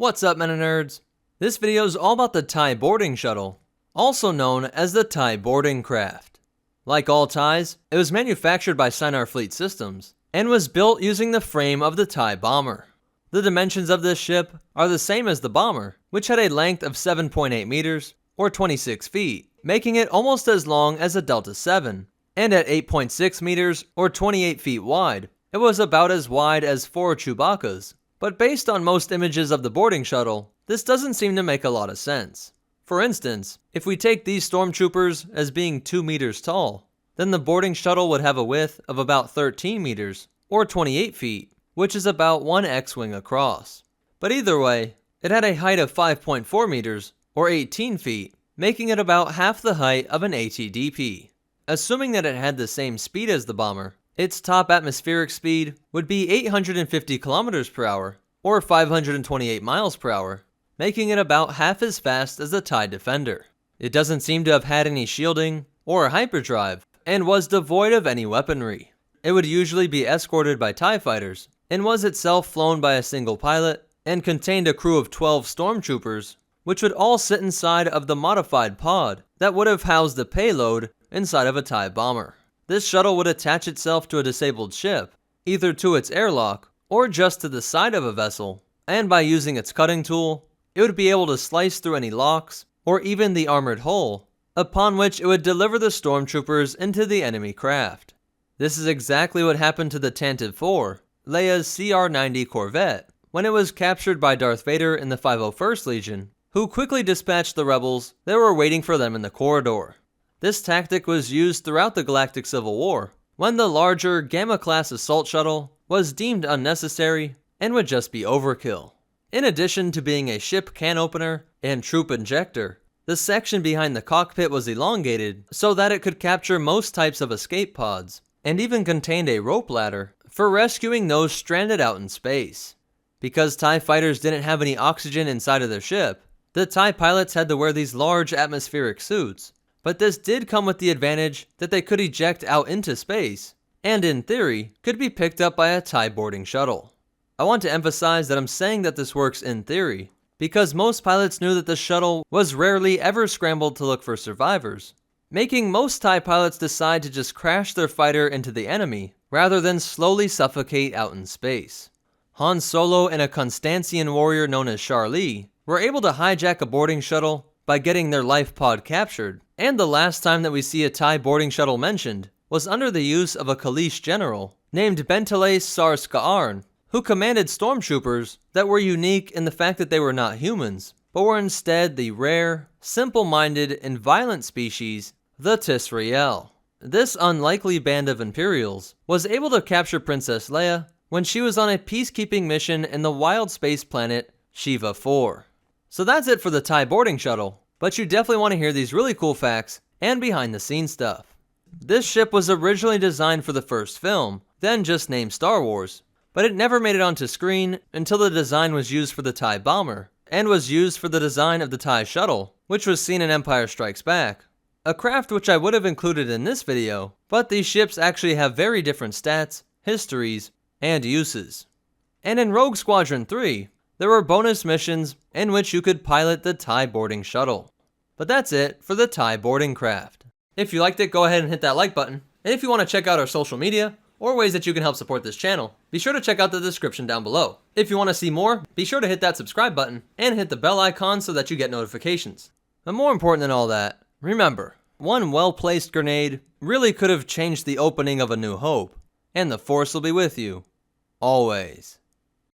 What's up, Meta Nerds? This video is all about the TIE Boarding Shuttle, also known as the TIE Boarding Craft. Like all TIEs, it was manufactured by Sinar Fleet Systems, and was built using the frame of the TIE Bomber. The dimensions of this ship are the same as the Bomber, which had a length of 7.8 meters, or 26 feet, making it almost as long as a Delta VII, and at 8.6 meters, or 28 feet wide, it was about as wide as 4 Chewbacca's. But based on most images of the boarding shuttle, this doesn't seem to make a lot of sense. For instance, if we take these stormtroopers as being 2 meters tall, then the boarding shuttle would have a width of about 13 meters, or 28 feet, which is about 1 X-wing across. But either way, it had a height of 5.4 meters, or 18 feet, making it about half the height of an ATDP. Assuming that it had the same speed as the bomber, its top atmospheric speed would be 850 kilometers per hour, or 528 miles per hour, making it about half as fast as the TIE Defender. It doesn't seem to have had any shielding or hyperdrive, and was devoid of any weaponry. It would usually be escorted by TIE fighters, and was itself flown by a single pilot, and contained a crew of 12 stormtroopers, which would all sit inside of the modified pod that would have housed the payload inside of a TIE bomber. This shuttle would attach itself to a disabled ship, either to its airlock or just to the side of a vessel, and by using its cutting tool, it would be able to slice through any locks or even the armored hull, upon which it would deliver the stormtroopers into the enemy craft. This is exactly what happened to the Tantive IV, Leia's CR-90 Corvette, when it was captured by Darth Vader in the 501st Legion, who quickly dispatched the rebels that were waiting for them in the corridor. This tactic was used throughout the Galactic Civil War, when the larger Gamma-class assault shuttle was deemed unnecessary and would just be overkill. In addition to being a ship can opener and troop injector, the section behind the cockpit was elongated so that it could capture most types of escape pods, and even contained a rope ladder for rescuing those stranded out in space. Because TIE fighters didn't have any oxygen inside of their ship, the TIE pilots had to wear these large atmospheric suits. But this did come with the advantage that they could eject out into space, and in theory, could be picked up by a TIE boarding shuttle. I want to emphasize that I'm saying that this works in theory, because most pilots knew that the shuttle was rarely ever scrambled to look for survivors, making most TIE pilots decide to just crash their fighter into the enemy, rather than slowly suffocate out in space. Han Solo and a Constantian warrior known as Charlie were able to hijack a boarding shuttle by getting their life pod captured, and the last time that we see a TIE boarding shuttle mentioned was under the use of a Kalish general named Bentele Sar-Skaarn, who commanded stormtroopers that were unique in the fact that they were not humans, but were instead the rare, simple-minded, and violent species, the Tisrael. This unlikely band of Imperials was able to capture Princess Leia when she was on a peacekeeping mission in the wild space planet Shiva 4. So that's it for the TIE boarding shuttle, but you definitely want to hear these really cool facts and behind the scenes stuff. This ship was originally designed for the first film, then just named Star Wars, but it never made it onto screen until the design was used for the TIE bomber, and was used for the design of the TIE shuttle, which was seen in Empire Strikes Back. A craft which I would have included in this video, but these ships actually have very different stats, histories, and uses. And in Rogue Squadron 3, there were bonus missions in which you could pilot the TIE boarding shuttle. But that's it for the TIE boarding craft. If you liked it, go ahead and hit that like button. And if you want to check out our social media, or ways that you can help support this channel, be sure to check out the description down below. If you want to see more, be sure to hit that subscribe button, and hit the bell icon so that you get notifications. And more important than all that, remember, one well-placed grenade really could have changed the opening of A New Hope, and the Force will be with you, always.